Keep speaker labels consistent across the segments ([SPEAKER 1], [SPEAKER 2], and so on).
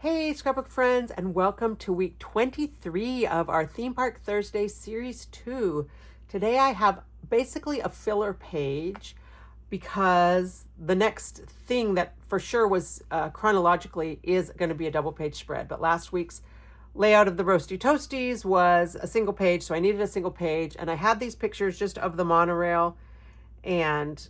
[SPEAKER 1] Hey, scrapbook friends, and welcome to week 23 of our Theme Park Thursday Series 2. Today I have basically a filler page because the next thing that for sure was chronologically is going to be a double page spread. But last week's layout of the Roasty Toasties was a single page, so I needed a single page. And I had these pictures just of the monorail, and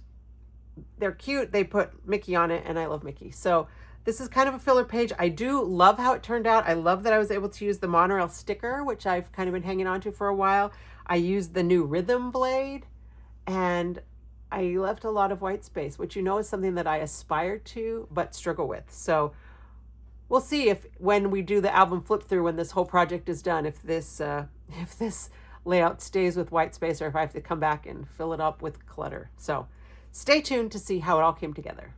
[SPEAKER 1] they're cute. They put Mickey on it, and I love Mickey. So this is kind of a filler page. I do love how it turned out. I love that I was able to use the monorail sticker, which I've kind of been hanging on to for a while. I used the new rhythm blade, and I left a lot of white space, which is something that I aspire to but struggle with. So we'll see if when we do the album flip through, when this whole project is done, if this layout stays with white space or if I have to come back and fill it up with clutter. So stay tuned to see how it all came together.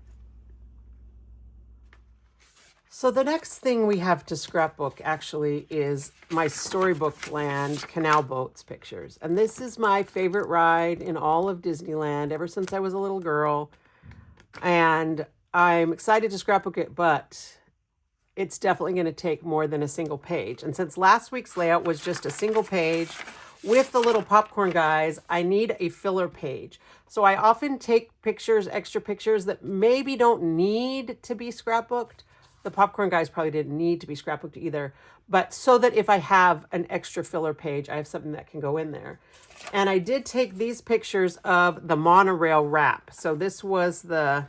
[SPEAKER 1] So the next thing we have to scrapbook actually is my Storybook Land canal boats pictures. And this is my favorite ride in all of Disneyland ever since I was a little girl. And I'm excited to scrapbook it, but it's definitely going to take more than a single page. And since last week's layout was just a single page with the little popcorn guys, I need a filler page. So I often take pictures, extra pictures that maybe don't need to be scrapbooked. The popcorn guys probably didn't need to be scrapbooked either, but so that if I have an extra filler page, I have something that can go in there. And I did take these pictures of the monorail wrap. So this was I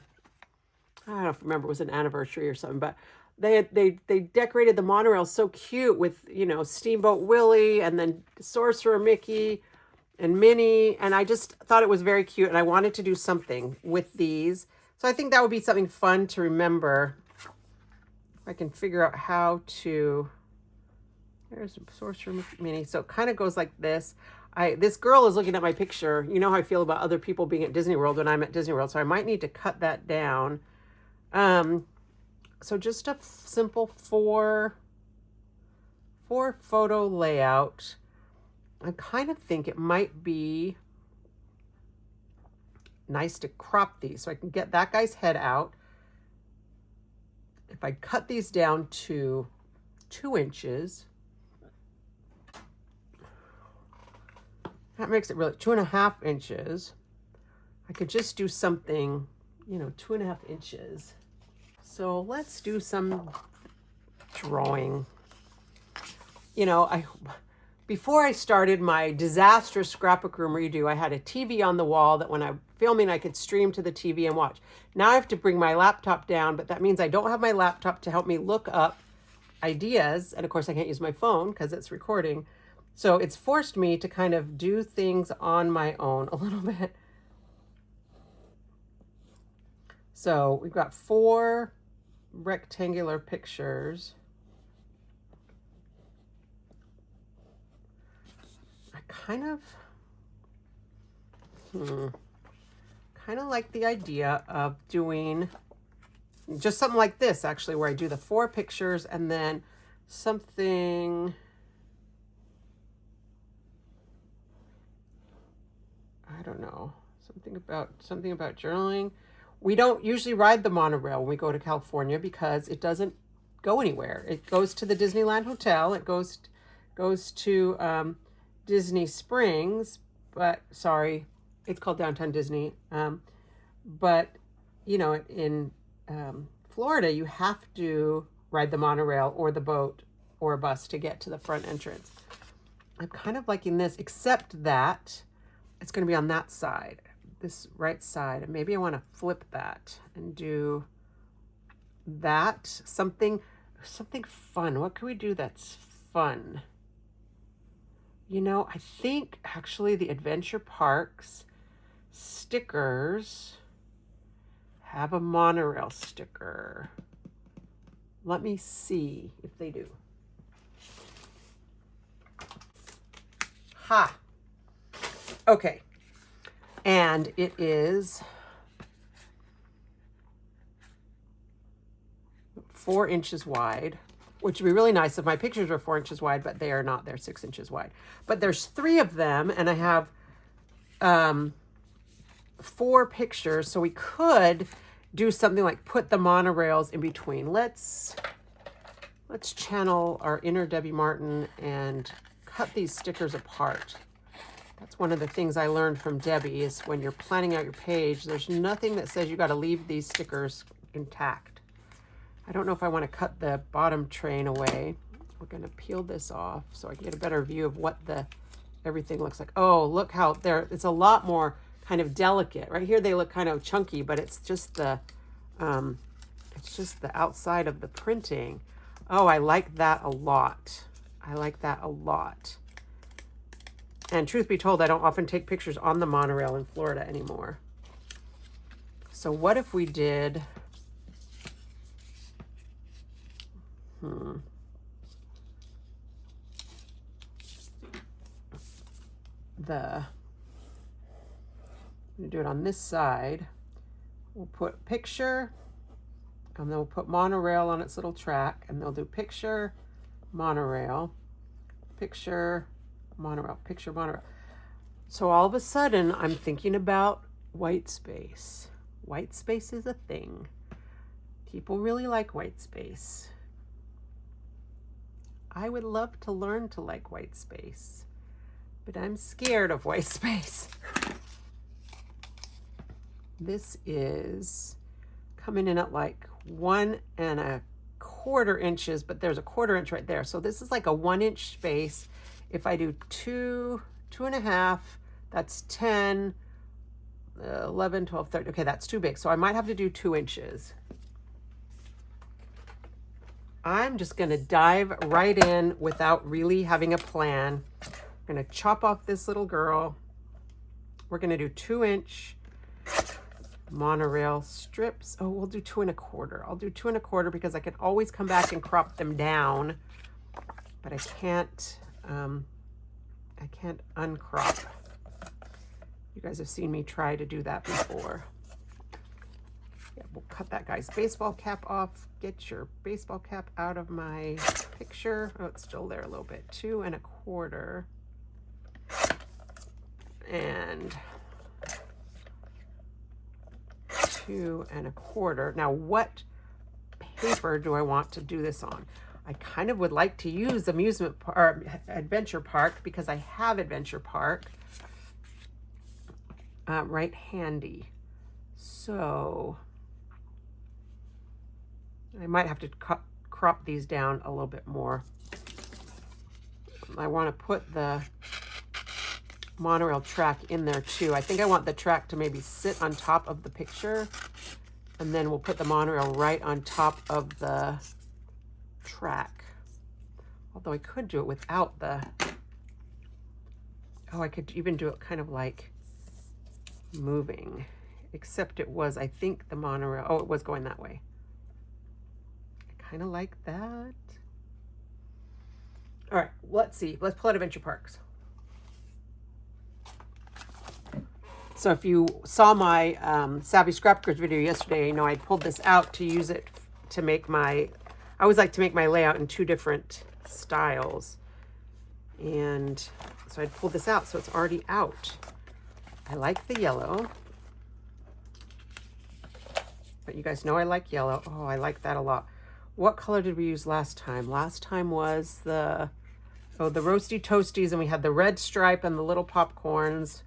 [SPEAKER 1] don't know if remember it was an anniversary or something, but they decorated the monorail so cute with, Steamboat Willie and then Sorcerer Mickey and Minnie. And I just thought it was very cute, and I wanted to do something with these. So I think that would be something fun to remember. I can figure out how to, there's Sorcerer Mini. So it kind of goes like this. This girl is looking at my picture. You know how I feel about other people being at Disney World when I'm at Disney World. So I might need to cut that down. So just a simple four photo layout. I kind of think it might be nice to crop these so I can get that guy's head out. If I cut these down to 2 inches, that makes it really 2.5 inches. I could just do something, 2.5 inches. So let's do some drawing. Before I started my disastrous scrapbook room redo, I had a TV on the wall that when I'm filming, I could stream to the TV and watch. Now I have to bring my laptop down, but that means I don't have my laptop to help me look up ideas. And of course, I can't use my phone because it's recording. So it's forced me to kind of do things on my own a little bit. So we've got 4 rectangular pictures. Kind of like the idea of doing just something like this, actually, where I do the 4 pictures and then something, I don't know, something about journaling. We don't usually ride the monorail when we go to California because it doesn't go anywhere. It goes to the Disneyland Hotel. It goes to Disney Springs, but sorry, it's called Downtown Disney. But in Florida, you have to ride the monorail or the boat or a bus to get to the front entrance. I'm kind of liking this, except that it's going to be on that side, this right side. And maybe I want to flip that and do that. Something fun. What can we do that's fun? I think actually the Adventure Parks stickers have a monorail sticker. Let me see if they do. Ha! Okay. And it is 4 inches wide, which would be really nice if my pictures were 4 inches wide, but they are not. They're 6 inches wide. But there's 3 of them, and I have 4 pictures, so we could do something like put the monorails in between. Let's let's channel our inner Debbie Martin and cut these stickers apart. That's one of the things I learned from Debbie is when you're planning out your page, there's nothing that says you got to leave these stickers intact. I don't know if I want to cut the bottom train away. We're going to peel this off so I can get a better view of what everything looks like. Oh, look how it's a lot more kind of delicate. Right here they look kind of chunky, but it's just the outside of the printing. Oh, I like that a lot. I like that a lot. And truth be told, I don't often take pictures on the monorail in Florida anymore. So what if we did... I'm going to do it on this side. We'll put picture, and then we'll put monorail on its little track, and they'll do picture, monorail, picture, monorail, picture, monorail. So all of a sudden, I'm thinking about white space. White space is a thing. People really like white space. I would love to learn to like white space, but I'm scared of white space. This is coming in at like 1¼ inches, but there's a 1/4 inch right there. So this is like a 1 inch space. If I do 2.5, that's 10, 11, 12, 13. Okay, that's too big. So I might have to do 2 inches. I'm just going to dive right in without really having a plan. I'm going to chop off this little girl. We're going to do 2 inch monorail strips. Oh, we'll do 2¼ I'll do 2¼ because I can always come back and crop them down, but I can't uncrop. You guys have seen me try to do that before. Yeah, we'll cut that guy's baseball cap off. Get your baseball cap out of my picture. Oh, it's still there a little bit. 2¼ and 2¼ Now, what paper do I want to do this on? I kind of would like to use Adventure Park because I have Adventure Park right handy. So I might have to crop these down a little bit more. I want to put the monorail track in there too. I think I want the track to maybe sit on top of the picture, and then we'll put the monorail right on top of the track. Although I could do it without the... Oh, I could even do it kind of like moving, except it was, I think, the monorail. Oh, it was going that way. Kind of like that. All right, let's see. Let's pull out Adventure Parks. So if you saw my Savvy Scrapbookers video yesterday, you know I pulled this out to use it to make my, I always like to make my layout in 2 different styles. And so I pulled this out, so it's already out. I like the yellow. But you guys know I like yellow. Oh, I like that a lot. What color did we use last time? Last time was the Roasty Toasties, and we had the red stripe and the little popcorns.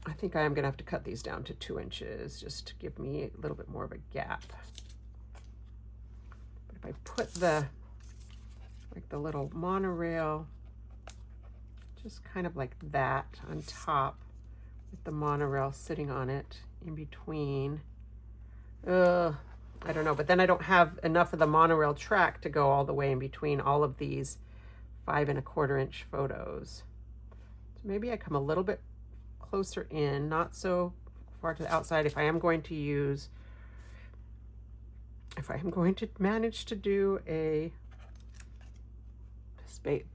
[SPEAKER 1] I think I am going to have to cut these down to 2 inches just to give me a little bit more of a gap. But if I put the little monorail just kind of like that on top with the monorail sitting on it in between. I don't know, but then I don't have enough of the monorail track to go all the way in between all of these 5¼ inch photos. So maybe I come a little bit closer in, not so far to the outside. If I am going to manage to do a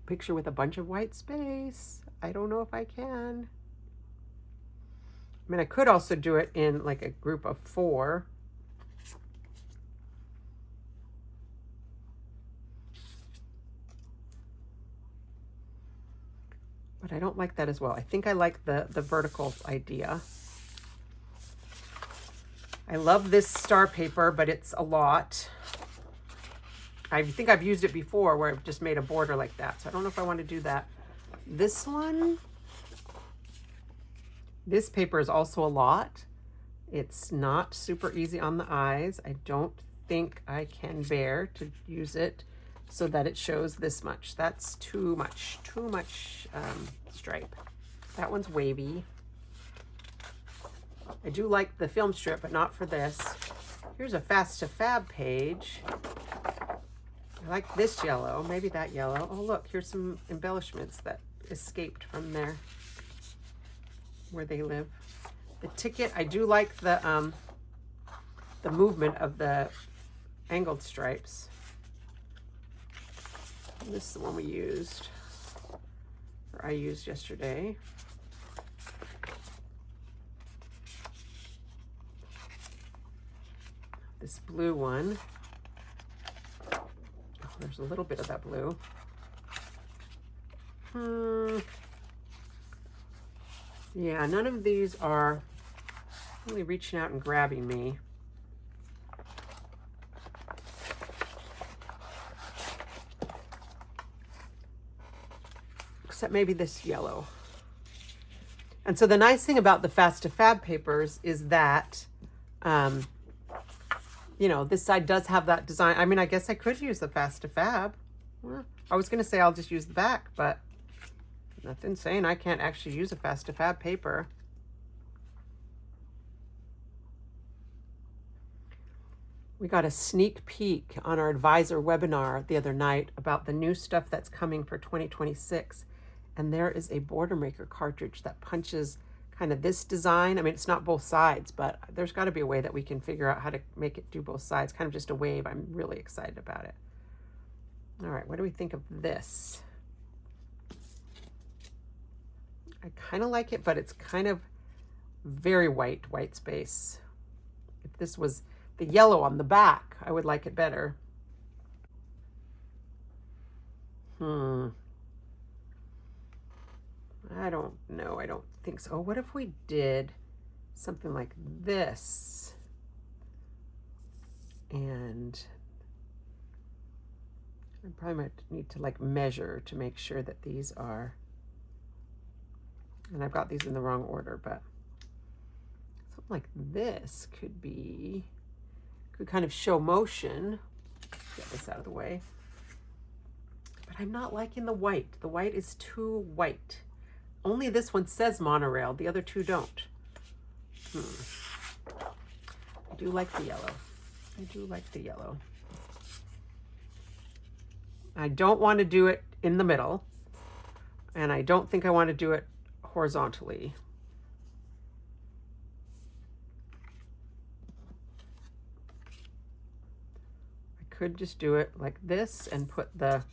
[SPEAKER 1] picture with a bunch of white space, I don't know if I can. I mean, I could also do it in like a group of 4. But I don't like that as well. I think I like the vertical idea. I love this star paper, but it's a lot. I think I've used it before where I've just made a border like that. So I don't know if I want to do that. This one, this paper is also a lot. It's not super easy on the eyes. I don't think I can bear to use it so that it shows this much. That's too much stripe. That one's wavy. I do like the film strip, but not for this. Here's a Fast to Fab page. I like this yellow, maybe that yellow. Oh look, here's some embellishments that escaped from there where they live. The ticket, I do like the movement of the angled stripes. This is the one we used, or I used yesterday. This blue one. Oh, there's a little bit of that blue. Yeah, none of these are really reaching out and grabbing me. Except maybe this yellow. And so the nice thing about the Fast to Fab papers is that, you know, this side does have that design. I mean, I guess I could use the Fast to Fab. Well, I was going to say I'll just use the back, but nothing saying I can't actually use a Fast to Fab paper. We got a sneak peek on our advisor webinar the other night about the new stuff that's coming for 2026. And there is a Border Maker cartridge that punches kind of this design. I mean, it's not both sides, but there's got to be a way that we can figure out how to make it do both sides. Kind of just a wave. I'm really excited about it. All right, what do we think of this? I kind of like it, but it's kind of very white space. If this was the yellow on the back, I would like it better. I don't know. I don't think so. What if we did something like this? And I probably might need to like measure to make sure that these are, and I've got these in the wrong order, but something like this could be, could kind of show motion. Get this out of the way. But I'm not liking the white. The white is too white. Only this one says Monorail. The other two don't. I do like the yellow. I do like the yellow. I don't want to do it in the middle. And I don't think I want to do it horizontally. I could just do it like this and put the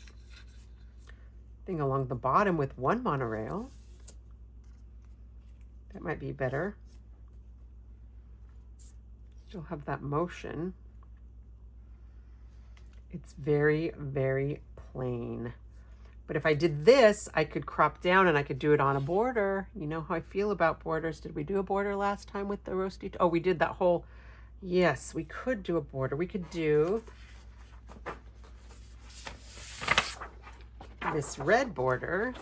[SPEAKER 1] thing along the bottom with one monorail. That might be better. Still have that motion. It's very, very plain. But if I did this, I could crop down and I could do it on a border. You know how I feel about borders. Did we do a border last time with the roasty? Oh, we did that whole, yes, we could do a border. We could do this red border.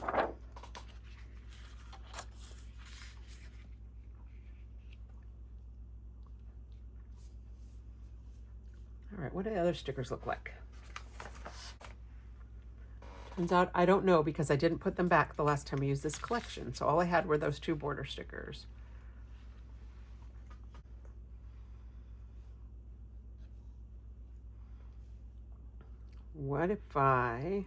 [SPEAKER 1] All right, what do the other stickers look like? Turns out I don't know because I didn't put them back the last time I used this collection. So all I had were those two border stickers. What if I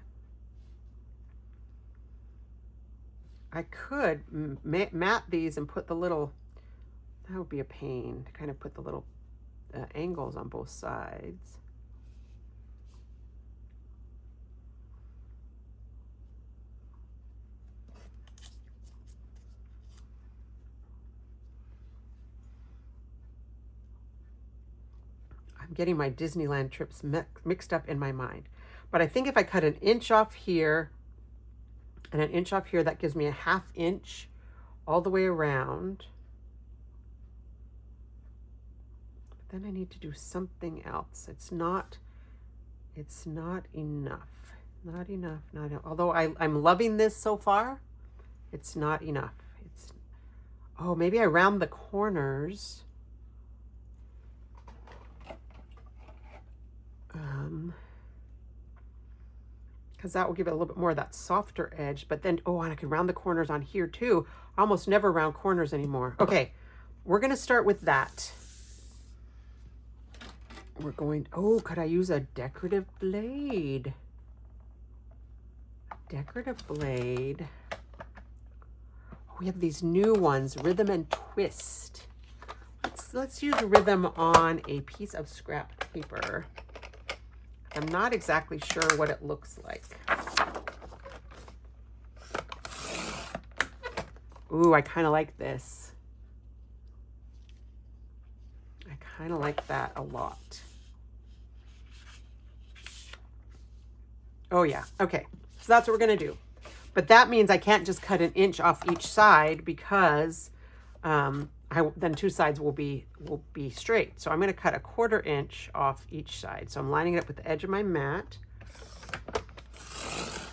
[SPEAKER 1] could mat these and put the little, that would be a pain to kind of put the little angles on both sides. I'm getting my Disneyland trips mixed up in my mind. But I think if I cut an inch off here and an inch off here, that gives me a 1/2 inch all the way around. But then I need to do something else. It's not It's not enough. Not enough, not enough. Although I'm loving this so far, it's not enough. It's, oh, maybe I round the corners. Because that will give it a little bit more of that softer edge. But then, oh, and I can round the corners on here too. I almost never round corners anymore. Okay, we're going to start with that. We're going, oh, could I use a decorative blade? Decorative blade. Oh, we have these new ones, Rhythm and Twist. Let's use Rhythm on a piece of scrap paper. I'm not exactly sure what it looks like. Ooh, I kind of like this. I kind of like that a lot. Oh yeah, okay. So that's what we're gonna do. But that means I can't just cut an inch off each side because then two sides will be straight. So I'm going to cut a 1/4 inch off each side. So I'm lining it up with the edge of my mat.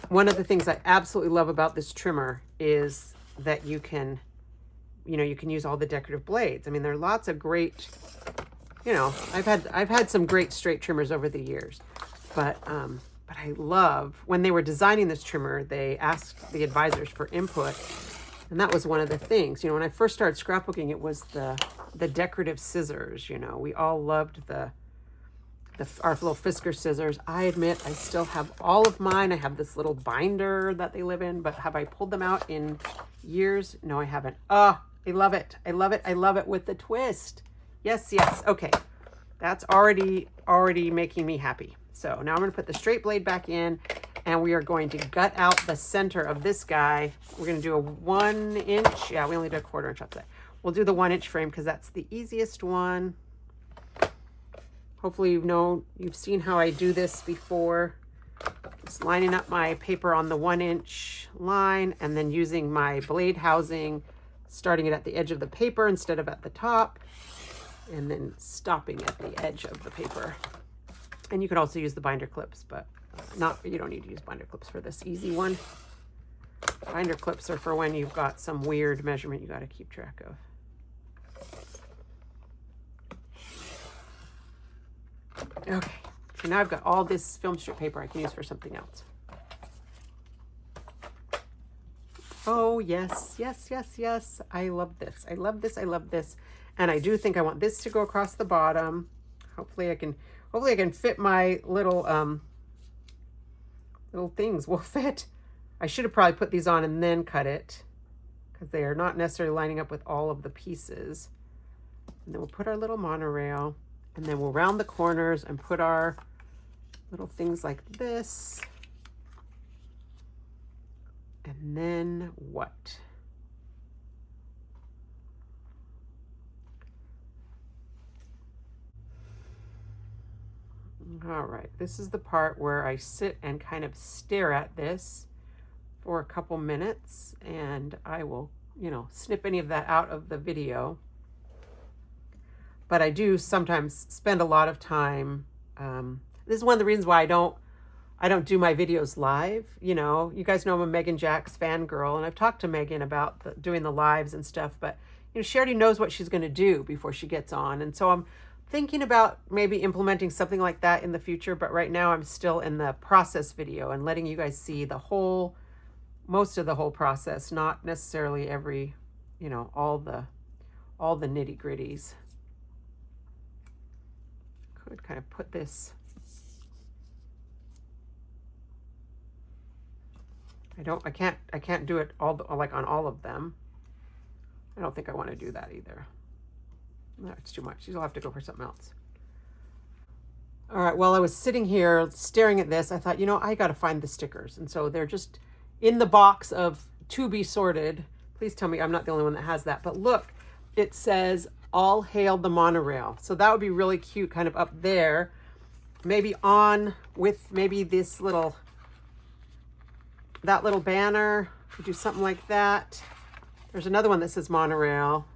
[SPEAKER 1] One of the things I absolutely love about this trimmer is that you can use all the decorative blades. I mean, there are lots of great, I've had some great straight trimmers over the years, but I love when they were designing this trimmer, they asked the advisors for input. And that was one of the things, when I first started scrapbooking, it was the decorative scissors. We all loved our little Fisker scissors. I admit I still have all of mine. I have this little binder that they live in, but have I pulled them out in years? No, I haven't. Oh, I love it. I love it. I love it with the twist. Yes, yes. Okay. That's already making me happy. So now I'm going to put the straight blade back in. And we are going to gut out the center of this guy. We're going to do a 1 inch. Yeah, we only did a 1/4 inch off that. We'll do the 1 inch frame because that's the easiest one. Hopefully you've seen how I do this before. Just lining up my paper on the 1 inch line and then using my blade housing, starting it at the edge of the paper instead of at the top, and then stopping at the edge of the paper. And you could also use the binder clips, but you don't need to use binder clips for this easy one. Binder clips are for when you've got some weird measurement you got to keep track of. Okay, so now I've got all this film strip paper I can use for something else. Oh, yes, yes, yes, yes. I love this. I love this. I love this. And I do think I want this to go across the bottom. Hopefully I can fit my little things will fit. I should have probably put these on and then cut it because they are not necessarily lining up with all of the pieces. And then we'll put our little monorail and then we'll round the corners and put our little things like this. And then what? All right, this is the part where I sit and kind of stare at this for a couple minutes, and I will, snip any of that out of the video. But I do sometimes spend a lot of time. This is one of the reasons why I don't do my videos live. You guys know I'm a Megan Jacks fangirl, and I've talked to Megan about doing the lives and stuff, but she already knows what she's going to do before she gets on. And so I'm thinking about maybe implementing something like that in the future, but right now I'm still in the process video and letting you guys see most of the whole process, not necessarily every, all the nitty gritties. Could kind of put this. I can't do it all like on all of them. I don't think I want to do that either. No, it's too much. You'll have to go for something else. All right, while I was sitting here staring at this, I thought, I got to find the stickers. And so they're just in the box of to be sorted. Please tell me I'm not the only one that has that. But look, it says, "All hail the monorail." So that would be really cute kind of up there. Maybe on with maybe this that little banner. Could do something like that. There's another one that says monorail.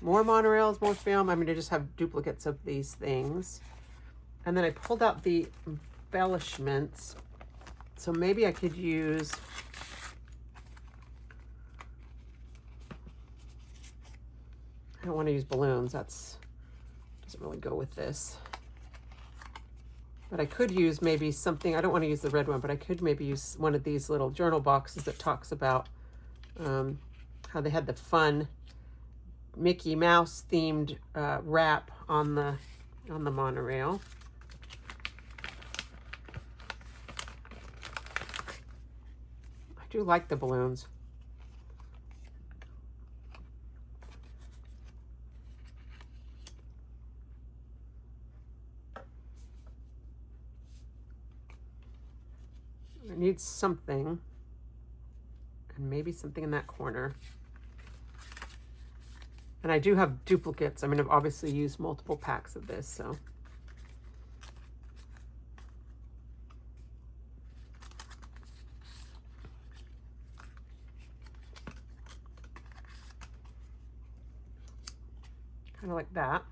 [SPEAKER 1] More monorails, more film. I'm going to just have duplicates of these things. And then I pulled out the embellishments. So maybe I could use... I don't want to use balloons. That's doesn't really go with this. But I could use maybe something. I don't want to use the red one, but I could maybe use one of these little journal boxes that talks about how they had the fun Mickey Mouse themed wrap on the monorail. I do like the balloons. It needs something, and maybe something in that corner. And I do have duplicates. I'm going to obviously use multiple packs of this, so. Kind of like that.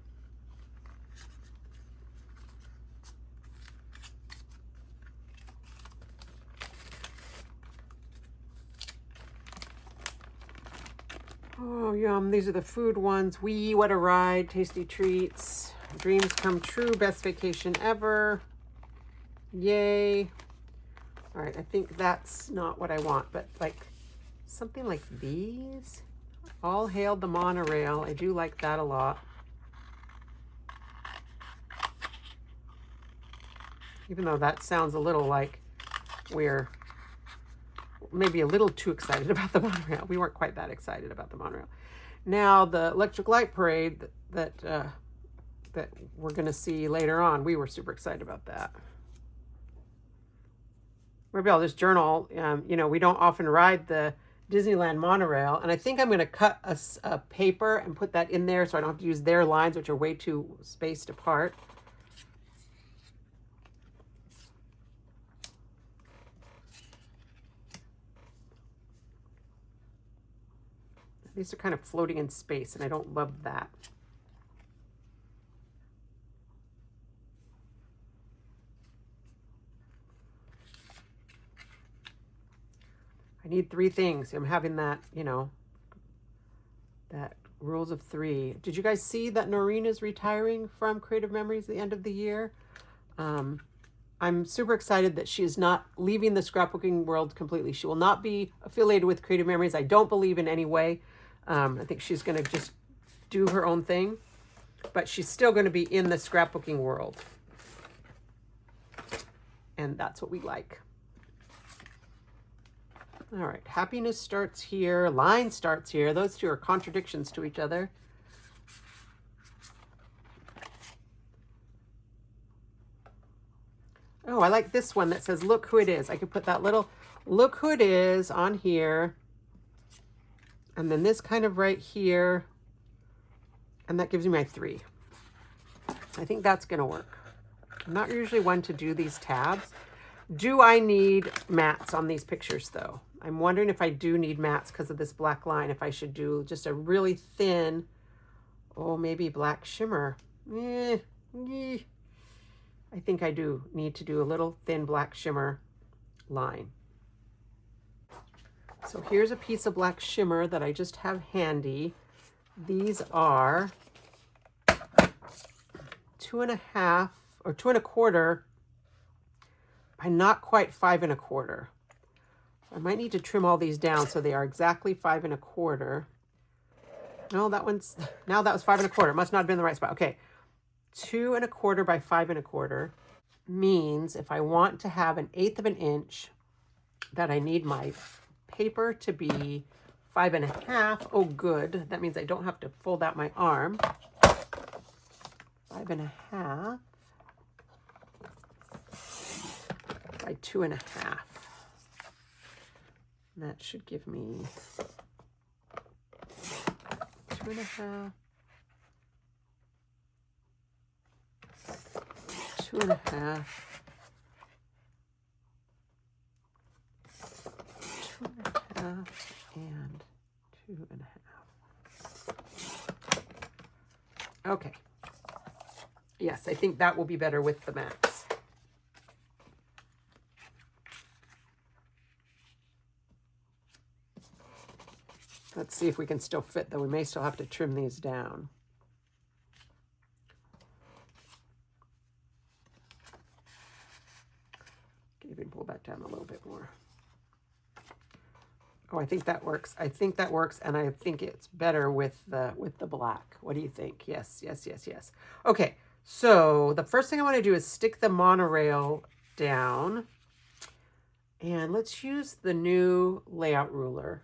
[SPEAKER 1] Oh, yum. These are the food ones. Wee, what a ride. Tasty treats. Dreams come true. Best vacation ever. Yay. All right, I think that's not what I want, but like something like these. All hail the monorail. I do like that a lot. Even though that sounds a little like we're maybe a little too excited about the monorail. We weren't quite that excited about the monorail. Now the electric light parade that we're going to see later on, we were super excited about that. Maybe I'll just journal. You know, we don't often ride the Disneyland monorail, and I think I'm going to cut a paper and put that in there so I don't have to use their lines, which are way too spaced apart. These are kind of floating in space, and I don't love that. I need 3 things. I'm having that, you know, that rules of 3. Did you guys see that Noreen is retiring from Creative Memories at the end of the year? I'm super excited that she is not leaving the scrapbooking world completely. She will not be affiliated with Creative Memories. I don't believe in any way. I think she's going to just do her own thing, but she's still going to be in the scrapbooking world. And that's what we like. All right, happiness starts here, line starts here. Those two are contradictions to each other. Oh, I like this one that says, look who it is. I could put that little, look who it is on here. And then this kind of right here. And that gives me my 3. I think that's going to work. I'm not usually one to do these tabs. Do I need mats on these pictures, though? I'm wondering if I do need mats because of this black line. If I should do just a really thin, oh, maybe black shimmer. I think I do need to do a little thin black shimmer line. So here's a piece of black shimmer that I just have handy. These are 2.5 or 2 1/4 by not quite 5 1/4. I might need to trim all these down so they are exactly 5 1/4. No, that one's, now that was 5 1/4. Must not have been the right spot. Okay, 2 1/4 by 5 1/4 means if I want to have 1/8 of an inch, that I need my paper to be 5 1/2. Oh, good. That means I don't have to fold out my arm. 5 1/2 by 2 1/2. That should give me 2 1/2, 2 1/2, 2 1/2, and 2 1/2. Okay. Yes, I think that will be better with the mats. Let's see if we can still fit, though. We may still have to trim these down. Even pull that down a little bit more. Oh, I think that works. I think that works, and I think it's better with the black. What do you think? Yes, yes, yes, yes. Okay, so the first thing I want to do is stick the monorail down. And let's use the new layout ruler.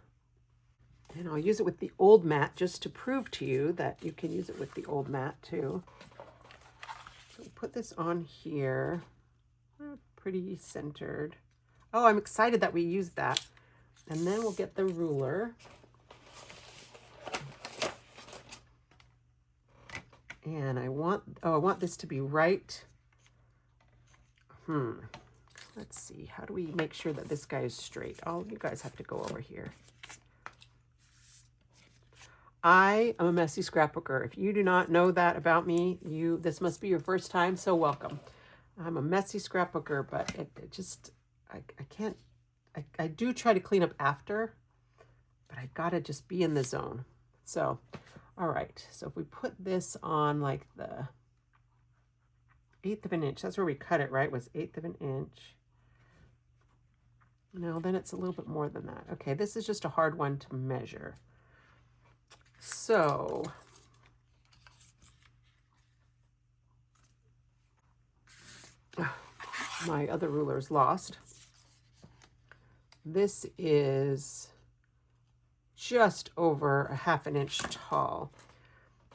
[SPEAKER 1] And I'll use it with the old mat just to prove to you that you can use it with the old mat too. So we'll put this on here. Pretty centered. Oh, I'm excited that we used that. And then we'll get the ruler. And I want this to be right. Let's see. How do we make sure that this guy is straight? Oh, you guys have to go over here. I am a messy scrapbooker. If you do not know that about me, this must be your first time, so welcome. I'm a messy scrapbooker, but I can't, I do try to clean up after, but I gotta just be in the zone. So, all right, so if we put this on like the 1/8 of an inch, that's where we cut it, right? Was 1/8 of an inch. No, then it's a little bit more than that. Okay, this is just a hard one to measure. So, my other ruler is lost. This is just over a 1/2 inch tall.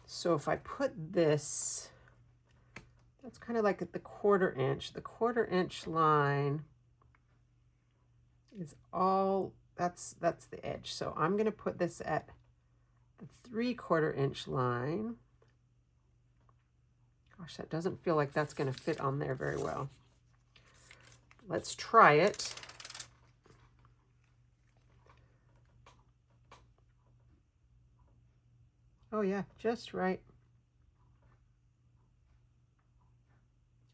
[SPEAKER 1] So if I put this, that's kind of like at the 1/4 inch. The 1/4 inch line is all, that's the edge. So I'm going to put this at the 3/4 inch line. Gosh, that doesn't feel like that's going to fit on there very well. Let's try it. Oh yeah, just right.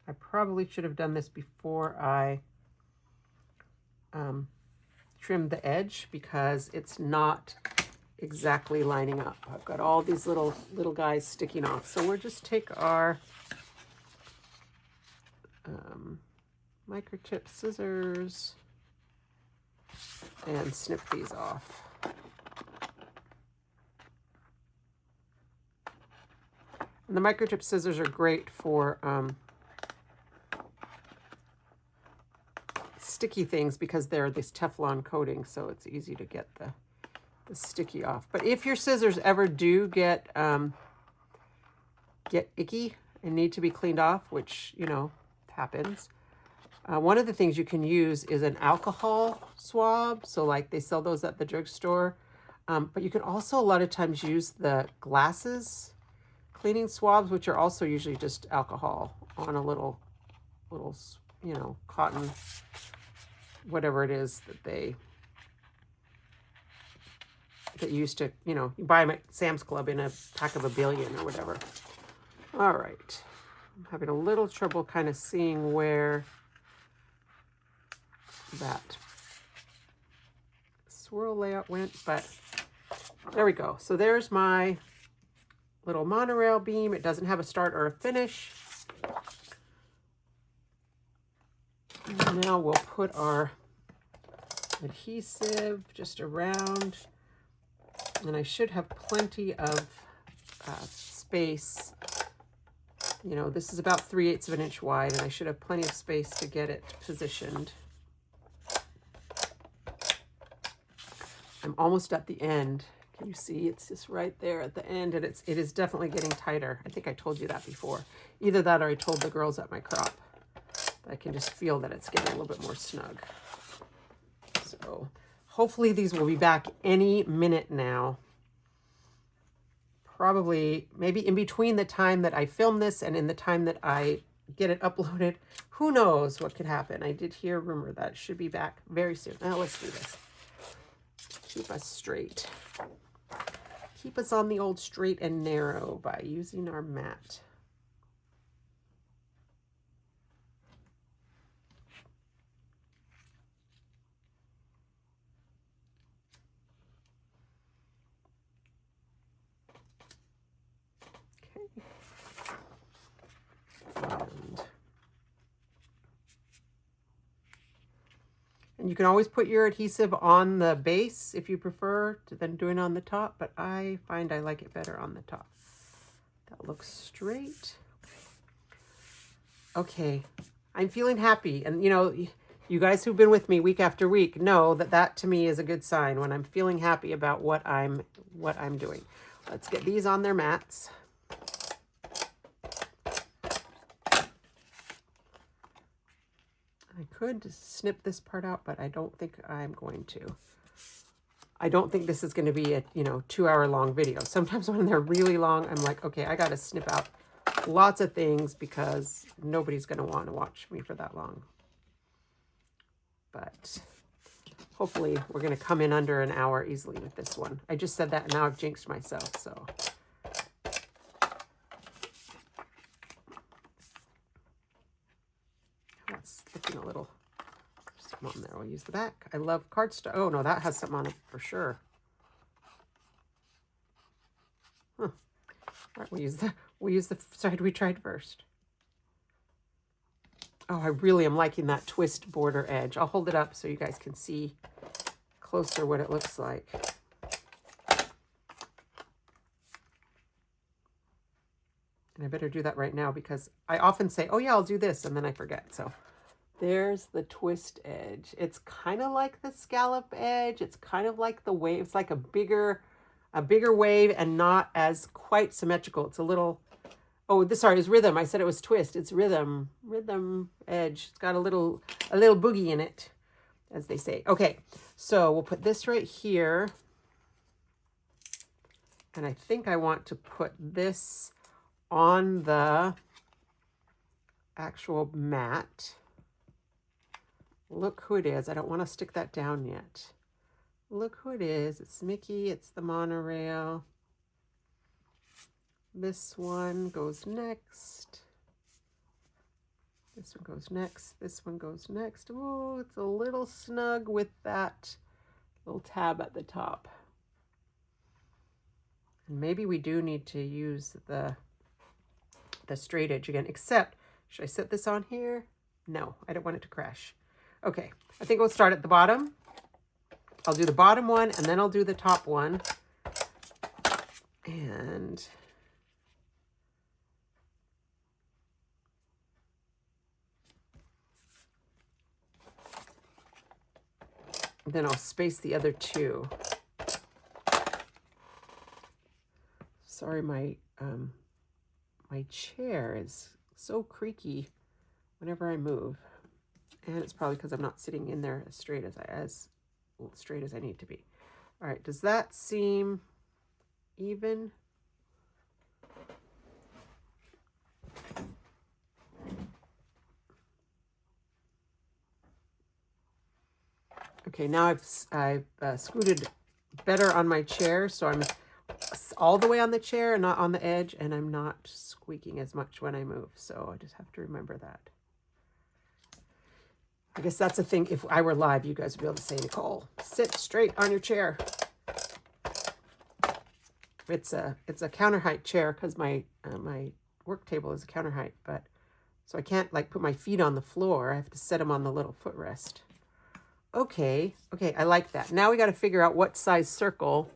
[SPEAKER 1] I probably should have done this before I trimmed the edge because it's not exactly lining up. I've got all these little guys sticking off. So we'll just take our microchip scissors and snip these off. And the microchip scissors are great for sticky things because they're this Teflon coating, so it's easy to get the sticky off. But if your scissors ever do get icky and need to be cleaned off, which, you know, happens, one of the things you can use is an alcohol swab. So like they sell those at the drugstore. But you can also a lot of times use the glasses cleaning swabs, which are also usually just alcohol on a little, you know, cotton, whatever it is that used to, you know, you buy them at Sam's Club in a pack of 1 billion or whatever. All right. I'm having a little trouble kind of seeing where that swirl layout went, but there we go. So there's my little monorail beam. It doesn't have a start or a finish. And now we'll put our adhesive just around, and I should have plenty of space. You know, this is about 3/8 of an inch wide, and I should have plenty of space to get it positioned. I'm almost at the end. Can you see? It's just right there at the end, and it is definitely getting tighter. I think I told you that before. Either that or I told the girls at my crop. I can just feel that it's getting a little bit more snug. So hopefully these will be back any minute now. Probably maybe in between the time that I film this and in the time that I get it uploaded. Who knows what could happen. I did hear a rumor that it should be back very soon. Now let's do this. Keep us straight. keep us on the old straight and narrow by using our mat. And you can always put your adhesive on the base if you prefer than doing it on the top, but I find I like it better on the top. That looks straight. Okay, I'm feeling happy. And you know, you guys who've been with me week after week know that that to me is a good sign when I'm feeling happy about what I'm doing. Let's get these on their mats. I could snip this part out, but I don't think I'm going to. I don't think this is going to be a 2-hour long video. Sometimes when they're really long, I'm like, okay, I got to snip out lots of things because nobody's going to want to watch me for that long. But hopefully we're going to come in under an hour easily with this one. I just said that and now I've jinxed myself, so. That's looking a little, something on there. We'll use the back. I love cardstock. Oh no, that has something on it for sure. Huh. All right, we'll use the side we tried first. Oh, I really am liking that twist border edge. I'll hold it up so you guys can see closer what it looks like. And I better do that right now because I often say, oh yeah, I'll do this, and then I forget. So there's the twist edge. It's kind of like the scallop edge. It's kind of like the wave. It's like a bigger wave and not as quite symmetrical. It's a little, sorry, it's rhythm. I said it was twist. It's rhythm edge. It's got a little boogie in it, as they say. Okay, so we'll put this right here. And I think I want to put this on the actual mat. Look who it is. I don't want to stick that down yet. Look who it is. It's Mickey. It's the monorail. This one goes next. This one goes next. This one goes next. Oh, it's a little snug with that little tab at the top. And maybe we do need to use the straight edge again, except, should I set this on here? No, I don't want it to crash. Okay, I think we'll start at the bottom. I'll do the bottom one and then I'll do the top one. And then I'll space the other two. Sorry, my chair is so creaky whenever I move. And it's probably because I'm not sitting in there as straight as I need to be. All right, does that seem even? Okay, now I've scooted better on my chair, so I'm all the way on the chair and not on the edge, and I'm not squeaking as much when I move. So I just have to remember that. I guess that's a thing. If I were live, you guys would be able to say, Nicole, sit straight on your chair. It's a counter height chair because my work table is a counter height, but so I can't like put my feet on the floor. I have to set them on the little footrest. Okay, I like that. Now we got to figure out what size circle.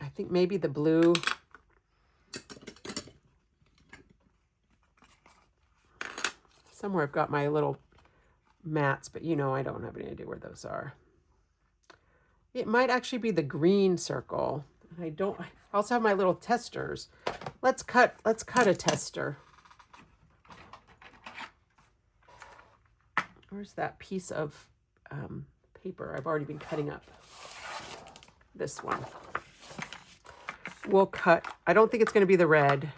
[SPEAKER 1] I think maybe the blue. Somewhere I've got my little mats, but I don't have any idea where those are. It might actually be the green circle. I also have my little testers. Let's cut a tester. Where's that piece of paper I've already been cutting up? This one. We'll cut, I don't think it's going to be the red.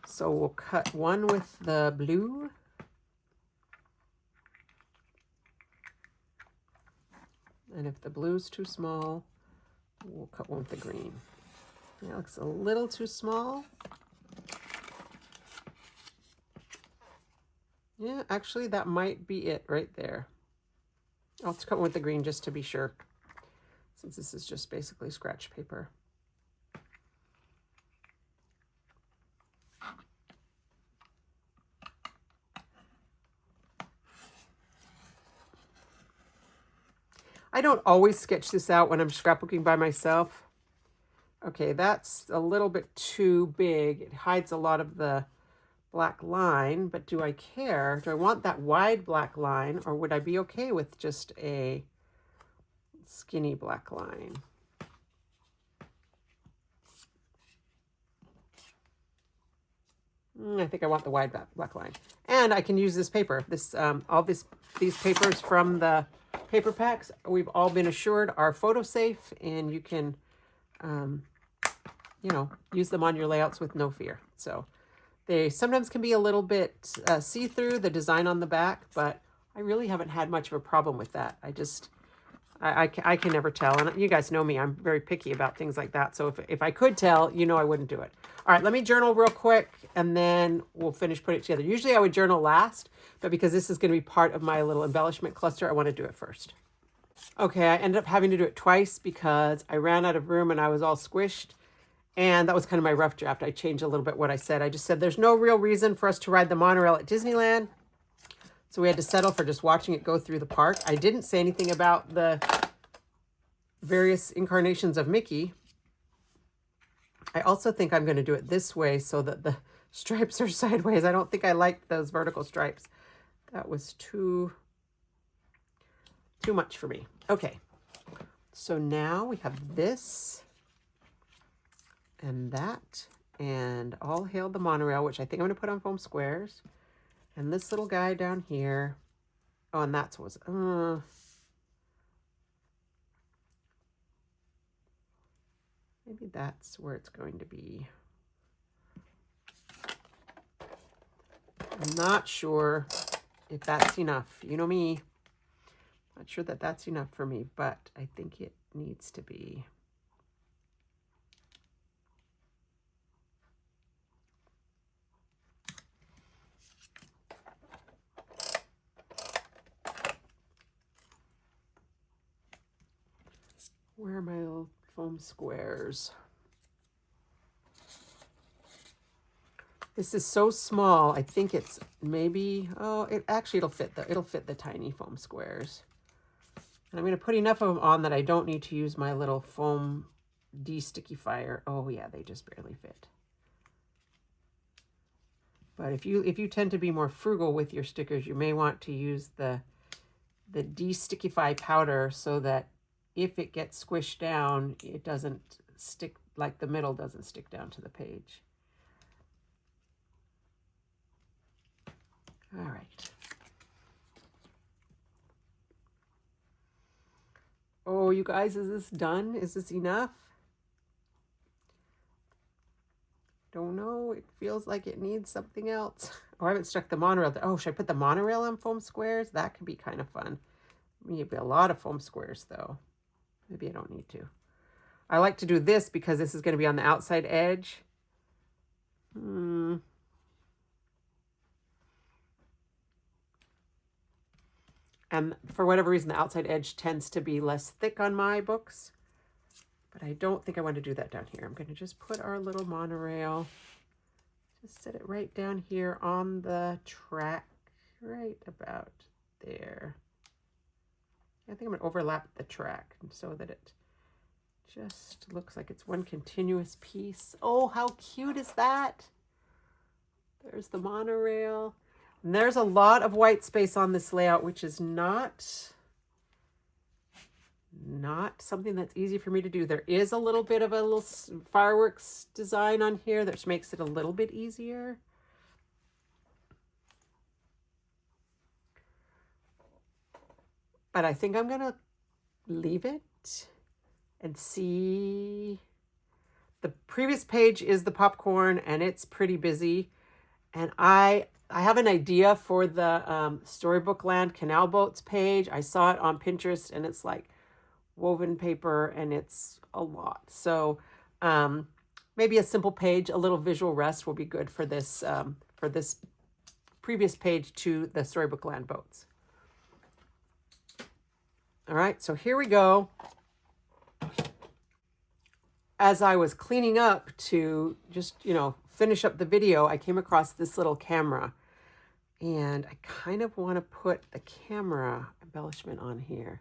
[SPEAKER 1] So we'll cut one with the blue. And if the blue's too small, We'll cut one with the green. That looks a little too small. Yeah, actually that might be it right there. I'll cut one with the green just to be sure, since this is just basically scratch paper. I don't always sketch this out when I'm scrapbooking by myself. Okay, that's a little bit too big. It hides a lot of the black line, but do I care? Do I want that wide black line, or would I be okay with just a skinny black line? I think I want the wide black line. And I can use this paper. These papers from the paper packs, we've all been assured are photo safe, and you can, use them on your layouts with no fear. So they sometimes can be a little bit see-through, the design on the back, but I really haven't had much of a problem with that. I can never tell. And you guys know me, I'm very picky about things like that. So if I could tell, I wouldn't do it. All right, let me journal real quick, and then we'll finish putting it together. Usually I would journal last, but because this is going to be part of my little embellishment cluster, I want to do it first. Okay, I ended up having to do it twice because I ran out of room and I was all squished. And that was kind of my rough draft. I changed a little bit what I said. I just said there's no real reason for us to ride the monorail at Disneyland. So we had to settle for just watching it go through the park. I didn't say anything about the various incarnations of Mickey. I also think I'm going to do it this way so that the stripes are sideways. I don't think I liked those vertical stripes. That was too much for me. Okay, so now we have this and that, and all hail the monorail, which I think I'm going to put on foam squares. And this little guy down here. Oh, and that's what's, maybe that's where it's going to be. I'm not sure if that's enough. You know me. Not sure that that's enough for me, but I think it needs to be. Where are my little foam squares? This is so small. I think it's maybe, it'll fit the tiny foam squares. And I'm going to put enough of them on that I don't need to use my little foam de-stickifier. Oh yeah, they just barely fit. But if you tend to be more frugal with your stickers, you may want to use the de-stickify powder so that if it gets squished down, it doesn't stick, like the middle doesn't stick down to the page. All right. Oh, you guys, is this done? Is this enough? Don't know. It feels like it needs something else. Oh, I haven't stuck the monorail. Oh, should I put the monorail on foam squares? That could be kind of fun. Maybe a lot of foam squares, though. Maybe I don't need to. I like to do this because this is going to be on the outside edge. And for whatever reason, the outside edge tends to be less thick on my books. But I don't think I want to do that down here. I'm going to just put our little monorail, just set it right down here on the track, right about there. I think I'm going to overlap the track so that it just looks like it's one continuous piece. Oh, how cute is that? There's the monorail. And there's a lot of white space on this layout, which is not something that's easy for me to do. There is a little bit of a little fireworks design on here that makes it a little bit easier. But I think I'm going to leave it and see. The previous page is the popcorn, and it's pretty busy. And I have an idea for the Storybook Land Canal Boats page. I saw it on Pinterest, and it's like woven paper, and it's a lot. So maybe a simple page, a little visual rest will be good for this previous page to the Storybook Land boats. All right, so here we go. As I was cleaning up to just, finish up the video, I came across this little camera. And I kind of want to put the camera embellishment on here.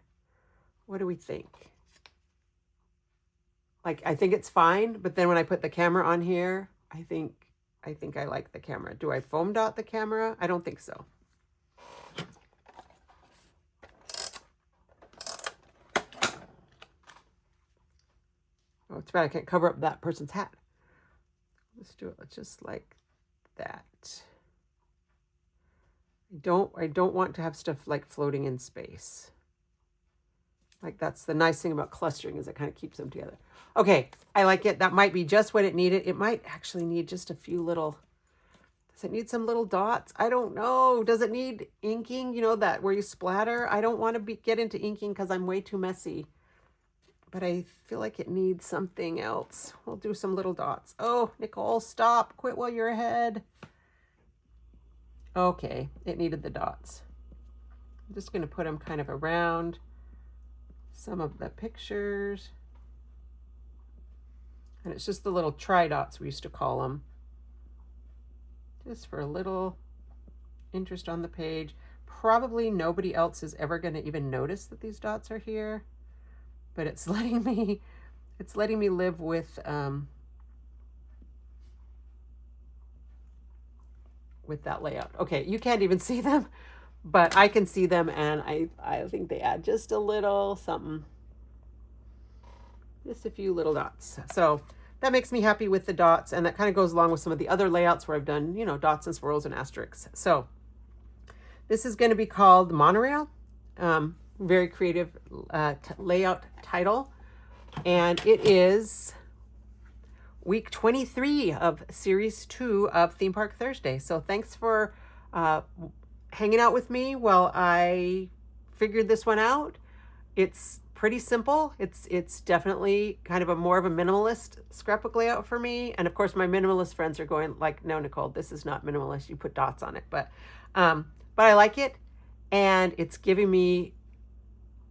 [SPEAKER 1] What do we think? Like, I think it's fine, but then when I put the camera on here, I think I like the camera. Do I foam dot the camera? I don't think so. Oh, it's bad I can't cover up that person's hat. Let's do it just like that. I don't want to have stuff like floating in space. Like, that's the nice thing about clustering, is it kind of keeps them together. Okay, I like it. That might be just what it needed. It might actually need just a few little, does it need some little dots? I don't know. Does it need inking? You know, that where you splatter? I don't want to get into inking because I'm way too messy. But I feel like it needs something else. We'll do some little dots. Oh, Nicole, stop. Quit while you're ahead. Okay, it needed the dots. I'm just going to put them kind of around some of the pictures. And it's just the little tri-dots, we used to call them. Just for a little interest on the page. Probably nobody else is ever going to even notice that these dots are here. But it's letting me live with that layout. Okay, you can't even see them, but I can see them, and I think they add just a little something, just a few little dots. So that makes me happy with the dots, and that kind of goes along with some of the other layouts where I've done, dots and swirls and asterisks. So this is going to be called Monorail. Very creative layout title, and it is week 23 of series 2 of Theme Park Thursday. So thanks for hanging out with me while I figured this one out. It's pretty simple. It's definitely kind of more of a minimalist scrapbook layout for me. And of course, my minimalist friends are going like, no, Nicole, this is not minimalist. You put dots on it. But I like it, and it's giving me,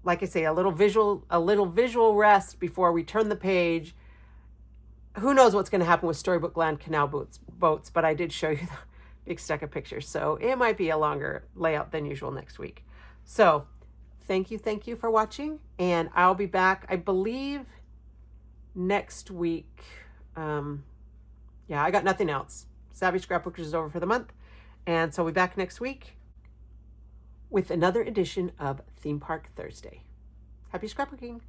[SPEAKER 1] like I say, a little visual rest before we turn the page. Who knows what's going to happen with Storybook Land canal boats, but I did show you the big stack of pictures. So it might be a longer layout than usual next week. So thank you for watching, and I'll be back, I believe, next week. Yeah, I got nothing else. Savvy Scrapbookers is over for the month, and so we'll be back next week with another edition of Theme Park Thursday. Happy scrapbooking!